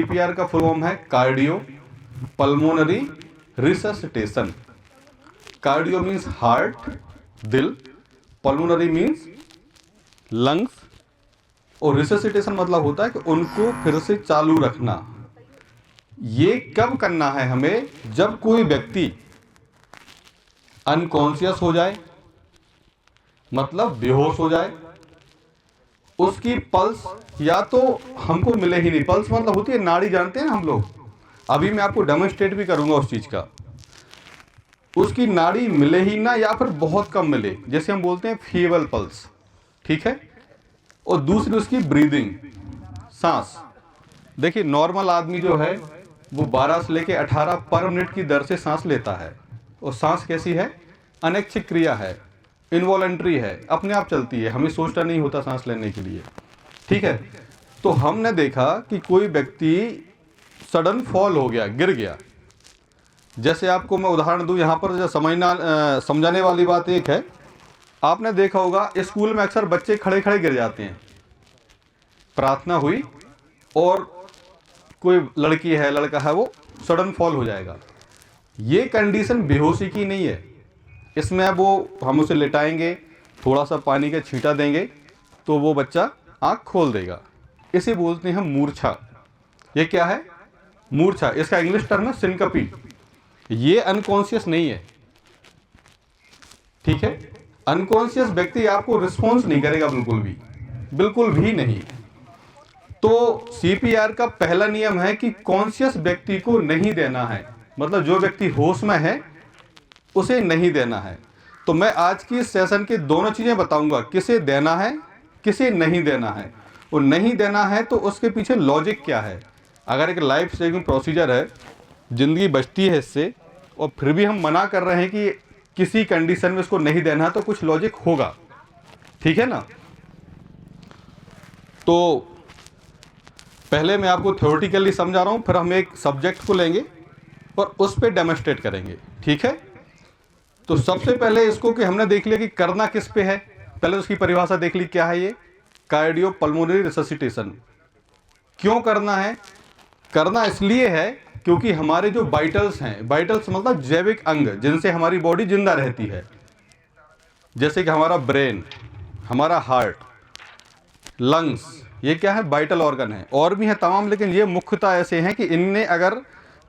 CPR का full form है cardio pulmonary resuscitation. Cardio means heart, दिल, पल्मोनरी मीन्स लंग्स, और रिससिटेशन मतलब होता है कि उनको फिर से चालू रखना। ये कब करना है हमें? जब कोई व्यक्ति अनकॉन्शियस हो जाए, मतलब बेहोश हो जाए, उसकी पल्स या तो हमको मिले ही नहीं। पल्स मतलब होती है नाड़ी, जानते हैं हम लोग, अभी मैं आपको डेमोन्स्ट्रेट भी करूंगा उस चीज का। उसकी नाड़ी मिले ही ना, या फिर बहुत कम मिले, जैसे हम बोलते हैं फीबल पल्स, ठीक है। और दूसरी उसकी ब्रीदिंग, सांस। देखिए नॉर्मल आदमी जो है वो 12 से लेके 18 पर मिनट की दर से सांस लेता है। और सांस कैसी है? अनैच्छिक क्रिया है, इनवॉलंटरी है, अपने आप चलती है, हमें सोचना नहीं होता सांस लेने के लिए, ठीक है। तो हमने देखा कि कोई व्यक्ति सडन फॉल हो गया, गिर गया। जैसे आपको मैं उदाहरण दूं यहाँ पर, जो समझाने वाली बात एक है, आपने देखा होगा स्कूल में अक्सर बच्चे खड़े खड़े गिर जाते हैं। प्रार्थना हुई और कोई लड़की है, लड़का है, वो सडन फॉल हो जाएगा। ये कंडीशन बेहोशी की नहीं है। इसमें अब हम उसे लिटाएंगे, थोड़ा सा पानी का छींटा देंगे तो वो बच्चा आंख खोल देगा। इसे बोलते हैं मूर्छा। ये क्या है? मूर्छा। इसका इंग्लिश टर्म है सिनकपी। ये अनकॉन्शियस नहीं है, ठीक है। अनकॉन्शियस व्यक्ति आपको रिस्पॉन्स नहीं करेगा, बिल्कुल भी नहीं। तो सीपीआर का पहला नियम है कि कॉन्शियस व्यक्ति को नहीं देना है, मतलब जो व्यक्ति होश में है उसे नहीं देना है। तो मैं आज की इस सेशन की दोनों चीजें बताऊंगा, किसे देना है, किसे नहीं देना है। और नहीं देना है तो उसके पीछे लॉजिक क्या है। अगर एक लाइफ सेविंग प्रोसीजर है, जिंदगी बचती है इससे, और फिर भी हम मना कर रहे हैं कि किसी कंडीशन में इसको नहीं देना है, तो कुछ लॉजिक होगा, ठीक है ना। तो पहले मैं आपको थ्योरेटिकली समझा रहा हूं, फिर हम एक सब्जेक्ट को लेंगे और उस पर डेमोन्स्ट्रेट करेंगे, ठीक है। तो सबसे पहले इसको कि हमने देख लिया कि करना किस पे है, पहले उसकी परिभाषा देख ली क्या है ये कार्डियो पल्मोनरी रिससिटेशन। क्यों करना है? करना इसलिए है क्योंकि हमारे जो वाइटल्स हैं, वाइटल्स मतलब जैविक अंग जिनसे हमारी बॉडी जिंदा रहती है, जैसे कि हमारा ब्रेन, हमारा हार्ट, लंग्स, ये क्या है? वाइटल ऑर्गन है। और भी हैं तमाम, लेकिन ये मुख्यतः ऐसे हैं कि इनमें अगर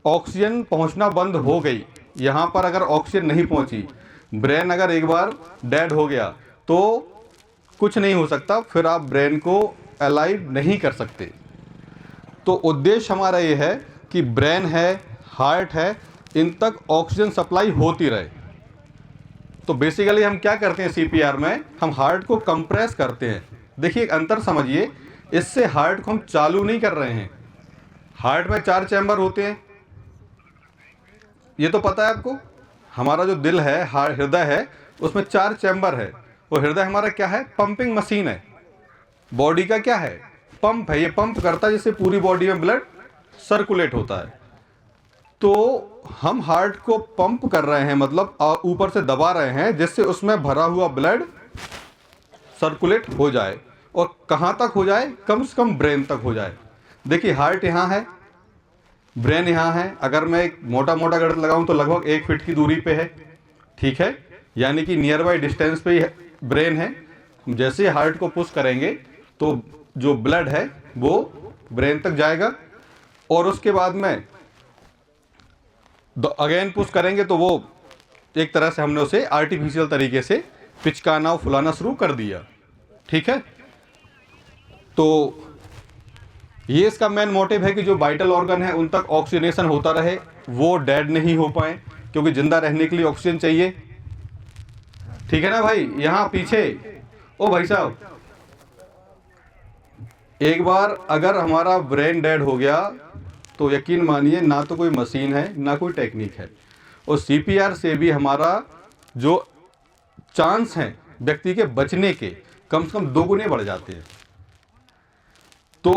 ऑक्सीजन पहुंचना बंद हो गई, यहाँ पर अगर ऑक्सीजन नहीं पहुंची, ब्रेन अगर एक बार डेड हो गया तो कुछ नहीं हो सकता, फिर आप ब्रेन को अलाइव नहीं कर सकते। तो उद्देश्य हमारा ये है कि ब्रेन है, हार्ट है, इन तक ऑक्सीजन सप्लाई होती रहे। तो बेसिकली हम क्या करते हैं सीपीआर में, हम हार्ट को कंप्रेस करते हैं। देखिए एक अंतर समझिए, इससे हार्ट को हम चालू नहीं कर रहे हैं। हार्ट में 4 चैम्बर होते हैं, ये तो पता है आपको। हमारा जो दिल है, हृदय है, उसमें 4 चैम्बर है। और हृदय हमारा क्या है? पंपिंग मशीन है, बॉडी का क्या है? पंप है। ये पंप करता है जिससे पूरी बॉडी में ब्लड सर्कुलेट होता है। तो हम हार्ट को पंप कर रहे हैं, मतलब ऊपर से दबा रहे हैं, जिससे उसमें भरा हुआ ब्लड सर्कुलेट हो जाए। और कहाँ तक हो जाए? कम से कम ब्रेन तक हो जाए। देखिए हार्ट यहाँ है, ब्रेन यहाँ है। अगर मैं एक मोटा मोटा गणित लगाऊं तो लगभग 1 फीट की दूरी पे है, ठीक है, यानी कि नियर बाई डिस्टेंस पे ही ब्रेन है। जैसे हार्ट को पुश करेंगे तो जो ब्लड है वो ब्रेन तक जाएगा, और उसके बाद में अगेन पुश करेंगे तो वो एक तरह से हमने उसे आर्टिफिशियल तरीके से पिचकाना और फुलाना शुरू कर दिया, ठीक है। तो ये इसका मेन मोटिव है कि जो वाइटल ऑर्गन है उन तक ऑक्सीजनेशन होता रहे, वो डेड नहीं हो पाए, क्योंकि जिंदा रहने के लिए ऑक्सीजन चाहिए, ठीक है ना भाई। यहाँ पीछे ओ भाई साहब, एक बार अगर हमारा ब्रेन डेड हो गया तो यकीन मानिए ना तो कोई मशीन है ना कोई टेक्निक है। और सीपीआर से भी हमारा जो चांस है व्यक्ति के बचने के, कम से कम 2 गुने बढ़ जाते हैं। तो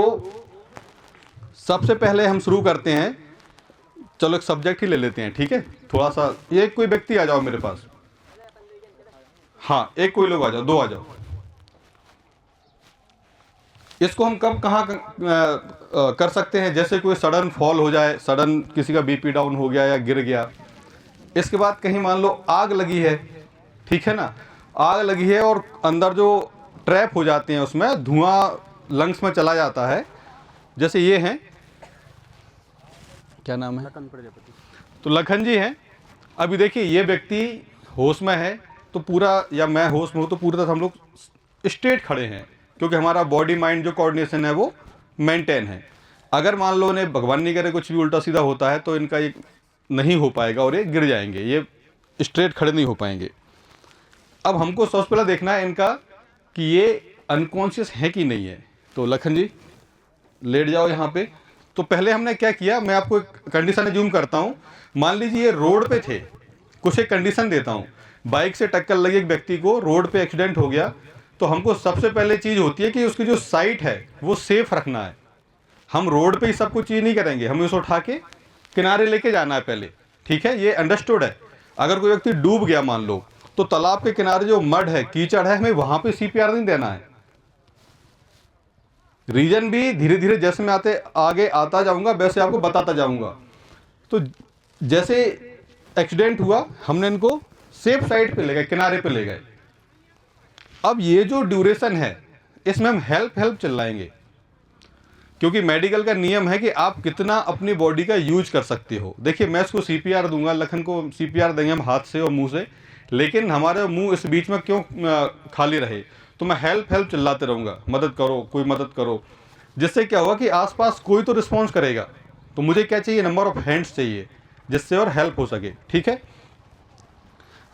सबसे पहले हम शुरू करते हैं, चलो एक सब्जेक्ट ही ले लेते हैं, ठीक है। थोड़ा सा ये कोई व्यक्ति आ जाओ मेरे पास, हाँ एक कोई लोग आ जाओ, 2 आ जाओ। इसको हम कब कहाँ कर सकते हैं, जैसे कोई सडन फॉल हो जाए, सडन किसी का बीपी डाउन हो गया या गिर गया। इसके बाद कहीं मान लो आग लगी है, ठीक है ना, आग लगी है और अंदर जो ट्रैप हो जाते हैं उसमें धुआं लंग्स में चला जाता है, जैसे ये हैं, क्या नाम है, लखन प्रजापति। तो लखन जी हैं। अभी देखिए ये व्यक्ति होश में है तो पूरा, या मैं होश में हूँ तो पूरी तरह हम लोग स्ट्रेट खड़े हैं, क्योंकि हमारा बॉडी माइंड जो कोऑर्डिनेशन है वो मेंटेन है। अगर मान लो उन्हें भगवान नहीं करे कुछ भी उल्टा सीधा होता है तो इनका ये नहीं हो पाएगा और ये गिर जाएंगे, ये स्ट्रेट खड़े नहीं हो पाएंगे। अब हमको सबसे पहले देखना है इनका कि ये अनकॉन्शियस है कि नहीं है। तो लखन जी लेट जाओ यहाँ पे। तो पहले हमने क्या किया, मैं आपको एक कंडीशन जूम करता हूँ। मान लीजिए ये रोड पे थे, कुछ एक कंडीशन देता हूँ, बाइक से टक्कर लगी एक व्यक्ति को, रोड पे एक्सीडेंट हो गया, तो हमको सबसे पहले चीज़ होती है कि उसकी जो साइट है वो सेफ रखना है। हम रोड पे ही सब कुछ चीज़ नहीं करेंगे, हमें उसे उठा के किनारे लेके जाना है पहले, ठीक है, ये अंडरस्टूड है। अगर कोई व्यक्ति डूब गया मान लो, तो तालाब के किनारे जो मड है, कीचड़ है, हमें वहां पे सीपीआर नहीं देना है। रीजन भी धीरे धीरे जैसे मैं आगे आता जाऊंगा वैसे आपको बताता जाऊंगा। तो जैसे एक्सीडेंट हुआ हमने इनको सेफ साइड पे ले गए, किनारे पे ले गए। अब ये जो ड्यूरेशन है इसमें हम हेल्प चिल्लाएंगे, क्योंकि मेडिकल का नियम है कि आप कितना अपनी बॉडी का यूज कर सकते हो। देखिए मैं इसको सीपीआर दूंगा, लखन को सीपीआर देंगे हम हाथ से और मुंह से, लेकिन हमारे मुंह इस बीच में क्यों खाली रहे, तो मैं हेल्प चिल्लाते रहूँगा, मदद करो, कोई मदद करो। जिससे क्या होगा कि आसपास कोई तो रिस्पॉन्स करेगा। तो मुझे क्या चाहिए, नंबर ऑफ हैंड्स चाहिए, जिससे और हेल्प हो सके, ठीक है।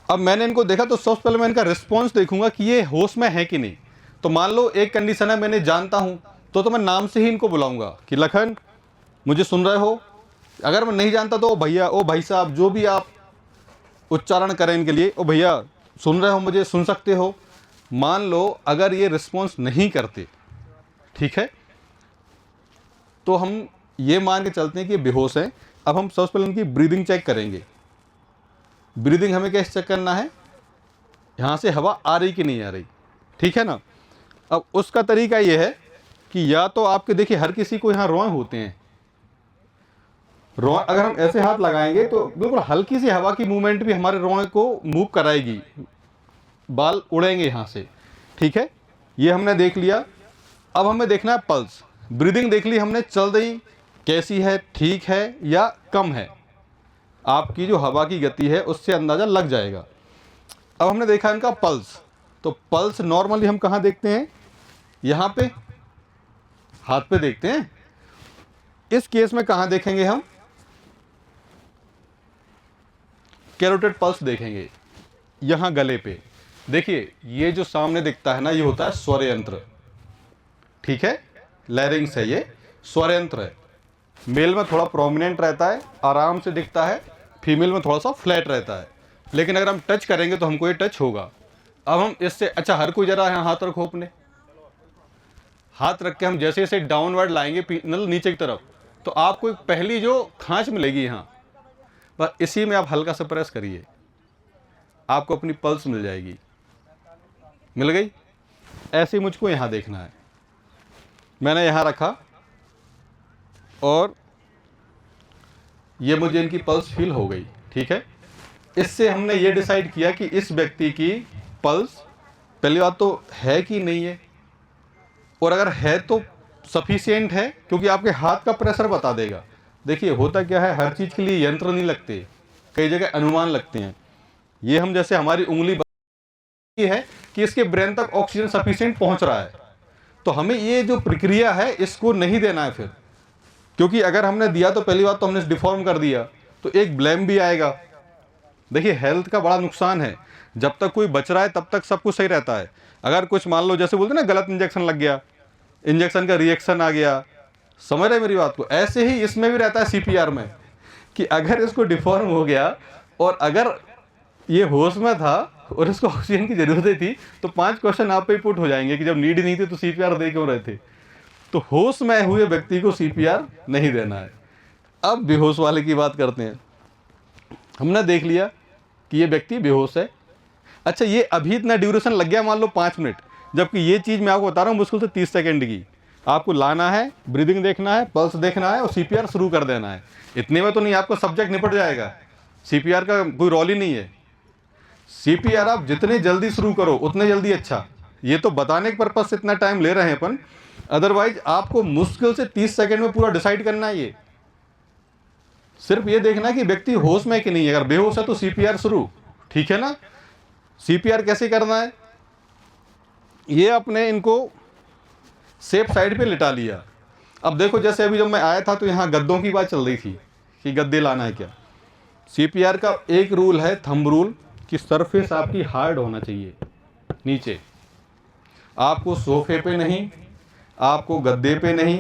अब मैंने इनको देखा तो सबसे पहले मैं इनका रिस्पॉन्स देखूंगा कि ये होश में है कि नहीं। तो मान लो एक कंडीशन है, मैंने जानता हूँ तो मैं नाम से ही इनको बुलाऊंगा कि लखन मुझे सुन रहे हो। अगर मैं नहीं जानता तो ओ भैया, ओ भाई साहब, जो भी आप उच्चारण करें इनके लिए, ओ भैया सुन रहे हो, मुझे सुन सकते हो। मान लो अगर ये रिस्पॉन्स नहीं करते, ठीक है, तो हम ये मान के चलते हैं कि ये बेहोश हैं। अब हम सबसे पहले इनकी ब्रीदिंग चेक करेंगे। ब्रीदिंग हमें कैसे चेक करना है, यहाँ से हवा आ रही कि नहीं आ रही, ठीक है ना। अब उसका तरीका ये है कि या तो आपके देखिए हर किसी को यहाँ रोए होते हैं, रोए अगर हम ऐसे हाथ लगाएंगे तो बिल्कुल हल्की सी हवा की मूवमेंट भी हमारे रोए को मूव कराएगी, बाल उड़ेंगे यहाँ से, ठीक है। ये हमने देख लिया। अब हमें देखना है पल्स। ब्रीदिंग देख ली हमने, चल रही कैसी है, ठीक है या कम है, आपकी जो हवा की गति है उससे अंदाज़ा लग जाएगा। अब हमने देखा इनका पल्स। तो पल्स नॉर्मली हम कहाँ देखते हैं, यहाँ पे हाथ पे देखते हैं। इस केस में कहाँ देखेंगे हम, कैरोटिड पल्स देखेंगे, यहाँ गले पे। देखिए ये जो सामने दिखता है ना, ये होता है स्वर यंत्र, ठीक है, लैरिंग्स है, ये स्वर यंत्र है। मेल में थोड़ा प्रोमिनेंट रहता है, आराम से दिखता है, फीमेल में थोड़ा सा फ्लैट रहता है। लेकिन अगर हम टच करेंगे तो हमको ये टच होगा। अब हम इससे, अच्छा हर कोई जरा यहाँ हाथ रखो, अपने हाथ रख के हम जैसे जैसे डाउनवर्ड लाएंगे मतलब नीचे की तरफ, तो आपको पहली जो खांच मिलेगी यहाँ, बस इसी में आप हल्का सा प्रेस करिए, आपको अपनी पल्स मिल जाएगी। मिल गई। ऐसे ही मुझको यहाँ देखना है। मैंने यहाँ रखा और ये मुझे इनकी पल्स फील हो गई, ठीक है। इससे हमने ये डिसाइड किया कि इस व्यक्ति की पल्स पहली बात तो है कि नहीं है, और अगर है तो सफिशिएंट है, क्योंकि आपके हाथ का प्रेशर बता देगा। देखिए होता क्या है, हर चीज़ के लिए यंत्र नहीं लगते, कई जगह अनुमान लगते हैं। ये हम जैसे हमारी उंगली है कि इसके ब्रेन तक ऑक्सीजन सफिशिएंट पहुंच रहा है, तो हमें ये जो प्रक्रिया है इसको नहीं देना है फिर, क्योंकि अगर हमने दिया तो पहली बात तो हमने डिफॉर्म कर दिया, तो एक ब्लेम भी आएगा। देखिए हेल्थ का बड़ा नुकसान है, जब तक कोई बच रहा है तब तक सब कुछ सही रहता है। अगर कुछ मान लो जैसे बोलते ना गलत इंजेक्शन लग गया, इंजेक्शन का रिएक्शन आ गया, समझ रहे मेरी बात को, ऐसे ही इसमें भी रहता है सीपीआर में, कि अगर इसको डिफॉर्म हो गया और अगर ये होश में था और इसको ऑक्सीजन की ज़रूरत थी, तो 5 क्वेश्चन आप पे पुट हो जाएंगे कि जब नीड ही नहीं थी तो सीपीआर दे क्यों रहे थे। तो होश में हुए व्यक्ति को सीपीआर नहीं देना है। अब बेहोश वाले की बात करते हैं। हमने देख लिया कि ये व्यक्ति बेहोश है। अच्छा ये अभी इतना ड्यूरेशन लग गया मान लो 5 मिनट, जबकि ये चीज़ मैं आपको बता रहा हूँ मुश्किल से 30 सेकेंड की। आपको लाना है, ब्रीदिंग देखना है, पल्स देखना है और सीपीआर शुरू कर देना है। इतने में तो नहीं आपका सब्जेक्ट निपट जाएगा, सीपीआर का कोई रोल ही नहीं है। सीपीआर आप जितने जल्दी शुरू करो उतने जल्दी अच्छा। ये तो बताने के पर्पज से इतना टाइम ले रहे हैं अपन, अदरवाइज आपको मुश्किल से 30 सेकंड में पूरा डिसाइड करना है। ये सिर्फ ये देखना है कि व्यक्ति होश में कि नहीं है। अगर बेहोश है तो सीपीआर शुरू, ठीक है ना। सीपीआर कैसे करना है, ये अपने इनको सेफ साइड पे लिटा लिया। अब देखो जैसे अभी जब मैं आया था तो यहाँ गद्दों की बात चल रही थी कि गद्दे लाना है क्या। सीपीआर का एक रूल है, थंब रूल, कि सरफेस आपकी हार्ड होना चाहिए नीचे। आपको सोफे पे नहीं, आपको गद्दे पे नहीं,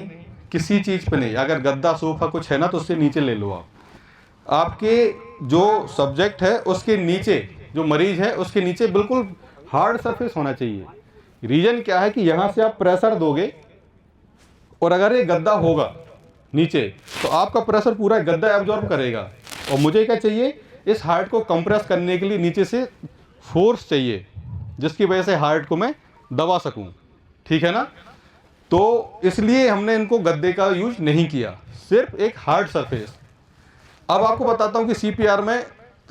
किसी चीज़ पे नहीं। अगर गद्दा सोफा कुछ है ना तो उससे नीचे ले लो आप। आपके जो सब्जेक्ट है उसके नीचे, जो मरीज है उसके नीचे बिल्कुल हार्ड सरफेस होना चाहिए। रीजन क्या है कि यहाँ से आप प्रेशर दोगे और अगर ये गद्दा होगा नीचे तो आपका प्रेशर पूरा गद्दा एब्जॉर्ब करेगा। और मुझे क्या चाहिए, इस हार्ट को कंप्रेस करने के लिए नीचे से फोर्स चाहिए, जिसकी वजह से हार्ट को मैं दबा सकूं, ठीक है ना। तो इसलिए हमने इनको गद्दे का यूज नहीं किया, सिर्फ एक हार्ड सरफेस। अब आपको बताता हूं कि सीपीआर में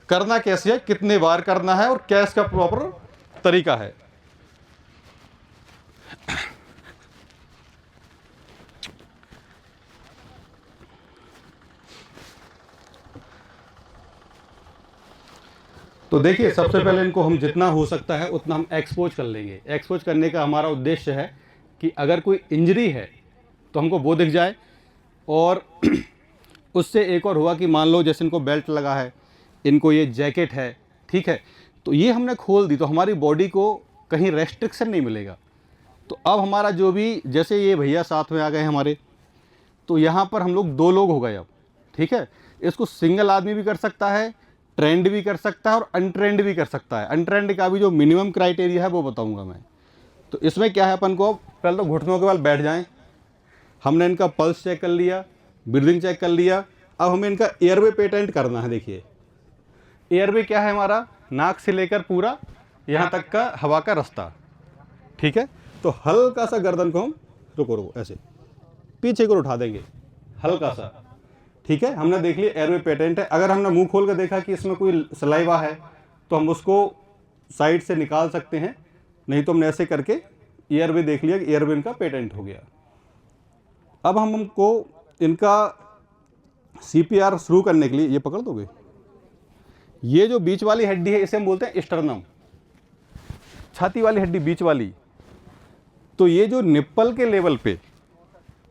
करना कैसे है, कितने बार करना है और क्या इसका प्रॉपर तरीका है। तो देखिए, सबसे पहले इनको हम जितना हो सकता है उतना हम एक्सपोज कर लेंगे। एक्सपोज करने का हमारा उद्देश्य है कि अगर कोई इंजरी है तो हमको वो दिख जाए। और उससे एक और हुआ कि मान लो जैसे इनको बेल्ट लगा है, इनको ये जैकेट है, ठीक है, तो ये हमने खोल दी तो हमारी बॉडी को कहीं रेस्ट्रिक्शन नहीं मिलेगा। तो अब हमारा जो भी, जैसे ये भैया साथ में आ गए हमारे, तो यहाँ पर हम लोग 2 लोग हो गए अब, ठीक है। इसको सिंगल आदमी भी कर सकता है, ट्रेंड भी कर सकता है और अनट्रेंड भी कर सकता है। अनट्रेंड का भी जो मिनिमम क्राइटेरिया है वो बताऊंगा मैं। तो इसमें क्या है, अपन को पहले तो घुटनों के बल बैठ जाएं। हमने इनका पल्स चेक कर लिया, ब्रीदिंग चेक कर लिया। अब हमें इनका एयरवे पेटेंट करना है। देखिए एयरवे क्या है, हमारा नाक से लेकर पूरा यहाँ तक का हवा का रास्ता, ठीक है। तो हल्का सा गर्दन को हम रुको ऐसे पीछे को उठा देंगे हल्का सा, ठीक है। हमने देख लिया एयरवे पेटेंट है। अगर हमने मुंह खोल कर देखा कि इसमें कोई सलाइवा है तो हम उसको साइड से निकाल सकते हैं, नहीं तो हमने ऐसे करके एयरवे देख लिया कि एयरवे इनका पेटेंट हो गया। अब हमको इनका सीपीआर शुरू करने के लिए, ये पकड़ दोगे, ये जो बीच वाली हड्डी है इसे हम बोलते हैं स्टर्नम, छाती वाली हड्डी बीच वाली। तो ये जो निप्पल के लेवल पे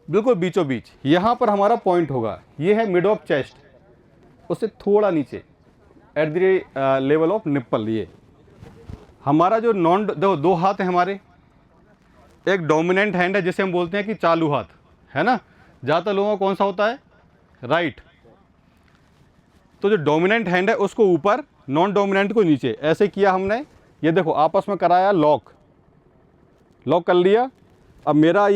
बिल्कुल बीचों बीच यहाँ पर हमारा पॉइंट होगा, ये है मिड ऑफ चेस्ट, उससे थोड़ा नीचे at the level of nipple. ये हमारा जो देखो 2 हाथ है हमारे, एक डोमिनेंट हैंड है जिसे हम बोलते हैं कि चालू हाथ, है ना। ज़्यादातर लोगों का कौन सा होता है, राइट। तो जो डोमिनेंट हैंड है उसको ऊपर, नॉन डोमिनेंट को नीचे, ऐसे किया हमने। ये देखो आपस में कराया, लॉक कर लिया। अब मेरा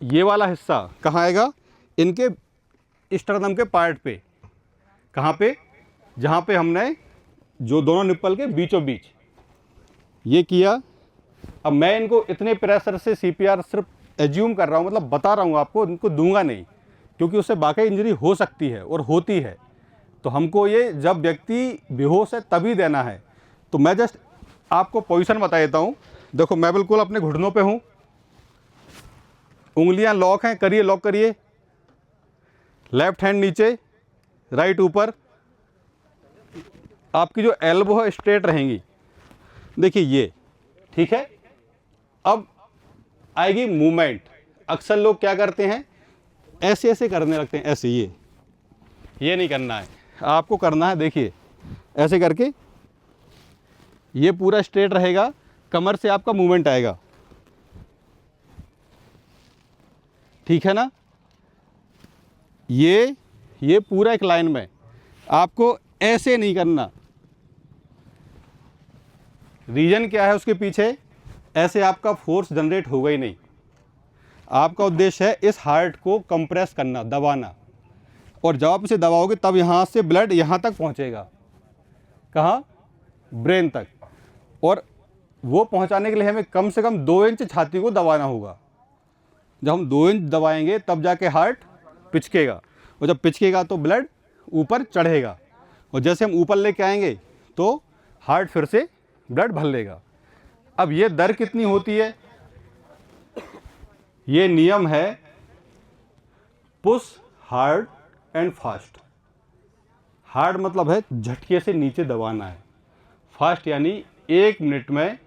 ये वाला हिस्सा कहाँ आएगा, इनके स्टर्नम के पार्ट पे, कहाँ पे, जहाँ पे हमने जो दोनों निप्पल के बीचों बीच ये किया। अब मैं इनको इतने प्रेशर से सीपीआर सिर्फ एज्यूम कर रहा हूँ, मतलब बता रहा हूँ आपको, इनको दूंगा नहीं, क्योंकि उससे बाकी इंजरी हो सकती है और होती है। तो हमको ये जब व्यक्ति बेहोश है तभी देना है। तो मैं जस्ट आपको पोजीशन बता देता हूँ। देखो मैं बिल्कुल अपने घुटनों पे हूँ, उंगलियां लॉक हैं, करिए, लॉक करिए। लेफ्ट हैंड नीचे, राइट ऊपर। आपकी जो एल्बो है स्ट्रेट रहेंगी, देखिए ये, ठीक है। अब आएगी मूवमेंट। अक्सर लोग क्या करते हैं, ऐसे ऐसे करने लगते हैं, ऐसे, ये नहीं करना है आपको, करना है देखिए ऐसे करके, ये पूरा स्ट्रेट रहेगा, कमर से आपका मूवमेंट आएगा, ठीक है ना। ये पूरा एक लाइन में, आपको ऐसे नहीं करना। रीजन क्या है उसके पीछे, ऐसे आपका फोर्स जनरेट होगा ही नहीं। आपका उद्देश्य है इस हार्ट को कंप्रेस करना, दबाना, और जब आप इसे दबाओगे तब यहाँ से ब्लड यहाँ तक पहुँचेगा, कहाँ, ब्रेन तक। और वो पहुँचाने के लिए हमें कम से कम 2 इंच छाती को दबाना होगा। जब हम 2 इंच दबाएंगे तब जाके हार्ट पिचकेगा, और जब पिचकेगा तो ब्लड ऊपर चढ़ेगा, और जैसे हम ऊपर लेके आएंगे तो हार्ट फिर से ब्लड भर लेगा। अब ये दर कितनी होती है? ये नियम है push hard and fast. Hard मतलब है झटके से नीचे दबाना है, फास्ट यानी 1 मिनट में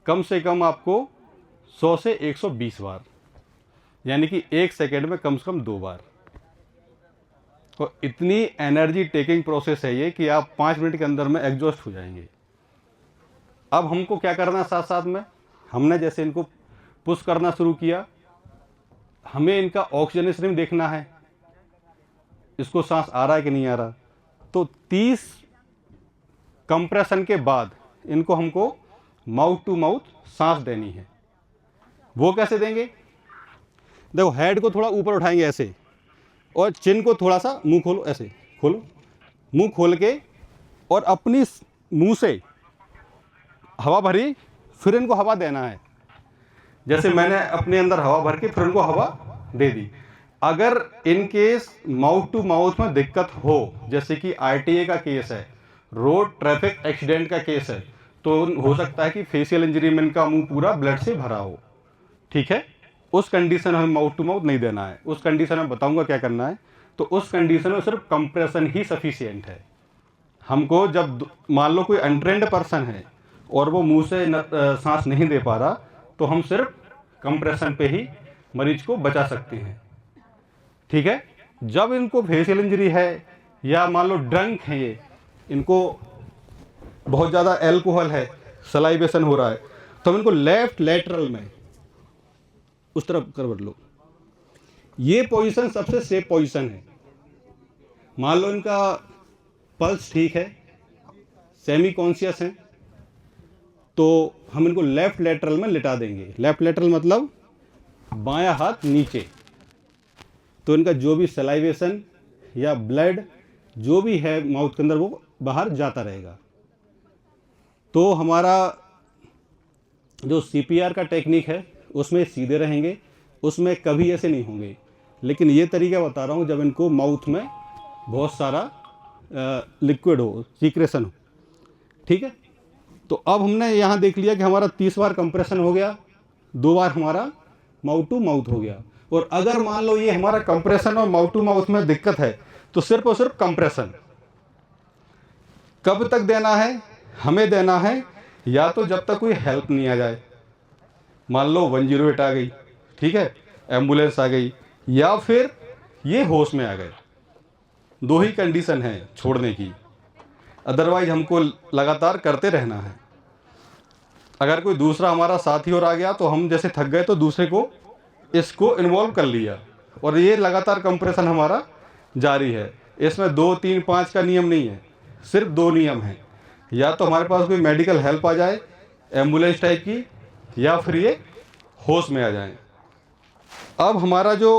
कम से कम आपको 100 से 120 बार, यानी कि 1 सेकेंड में कम से कम 2 बार। और इतनी एनर्जी टेकिंग प्रोसेस है ये कि आप 5 मिनट के अंदर में एग्जॉस्ट हो जाएंगे। अब हमको क्या करना है, साथ साथ में हमने जैसे इनको पुश करना शुरू किया, हमें इनका ऑक्सीजन स्ट्रीम देखना है, इसको सांस आ रहा है कि नहीं आ रहा। तो 30 कंप्रेशन के बाद इनको हमको माउथ टू माउथ सांस देनी है। वो कैसे देंगे? देखो, हेड को थोड़ा ऊपर उठाएंगे ऐसे, और चिन को थोड़ा सा मुंह खोलो, ऐसे खोलो, मुंह खोल के, और अपनी मुंह से हवा भरी, फिर इनको हवा देना है। जैसे मैंने अपने अंदर हवा भर के फिर इनको हवा दे दी। अगर इन केस माउथ टू माउथ में दिक्कत हो, जैसे कि आरटीए का केस है, रोड ट्रैफिक एक्सीडेंट का केस है, तो हो सकता है कि फेशियल इंजरी में इनका मुंह पूरा ब्लड से भरा हो, ठीक है। उस कंडीशन में हमें माउथ टू माउथ नहीं देना है। उस कंडीशन में बताऊंगा क्या करना है। तो उस कंडीशन में सिर्फ कंप्रेशन ही सफिशिएंट है हमको। जब मान लो कोई अनट्रेंड पर्सन है और वो मुंह से सांस नहीं दे पा रहा, तो हम सिर्फ कंप्रेशन पे ही मरीज को बचा सकते हैं, ठीक है। जब इनको फेशियल इंजरी है या मान लो ड्रंक है, ये इनको बहुत ज़्यादा एल्कोहल है, सलाइवेशन हो रहा है, तो हम इनको लेफ्ट लेटरल में उस तरफ करवट लो। ये पोजीशन सबसे सेफ पोजीशन है। मान लो इनका पल्स ठीक है, सेमी कॉन्शियस है, तो हम इनको लेफ्ट लेटरल में लिटा देंगे। लेफ्ट लेटरल मतलब बायां हाथ नीचे, तो इनका जो भी सलाइवेशन या ब्लड जो भी है माउथ के अंदर वो बाहर जाता रहेगा। तो हमारा जो सीपीआर का टेक्निक है उसमें सीधे रहेंगे, उसमें कभी ऐसे नहीं होंगे। लेकिन ये तरीका बता रहा हूँ जब इनको माउथ में बहुत सारा लिक्विड हो, सीक्रेशन हो, ठीक है। तो अब हमने यहाँ देख लिया कि हमारा 30 बार कंप्रेशन हो गया, 2 बार हमारा माउथ टू माउथ हो गया। और अगर मान लो ये हमारा कंप्रेशन और माउथ टू माउथ में दिक्कत है, तो सिर्फ और सिर्फ कंप्रेशन कब तक देना है? हमें देना है या तो जब तक कोई हेल्प नहीं आ जाए, मान लो 108 आ गई, ठीक है, एम्बुलेंस आ गई, या फिर ये होश में आ गए। 2 ही कंडीशन है छोड़ने की, अदरवाइज हमको लगातार करते रहना है। अगर कोई दूसरा हमारा साथी और आ गया तो हम जैसे थक गए तो दूसरे को इसको इन्वॉल्व कर लिया, और ये लगातार कंप्रेशन हमारा जारी है। इसमें 2, 3, 5 का नियम नहीं है, सिर्फ 2 नियम हैं। या तो हमारे पास कोई मेडिकल हेल्प आ जाए एम्बुलेंस टाइप की, या फिर ये होश में आ जाए। अब हमारा जो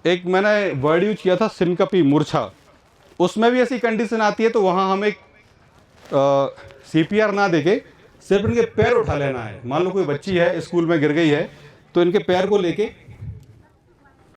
एक मैंने वर्ड यूज किया था सिनकपी, मूर्छा, उसमें भी ऐसी कंडीशन आती है, तो वहाँ हम एक सीपीआर ना देके सिर्फ इनके पैर उठा लेना है। मान लो कोई बच्ची है स्कूल में गिर गई है, तो इनके पैर को लेके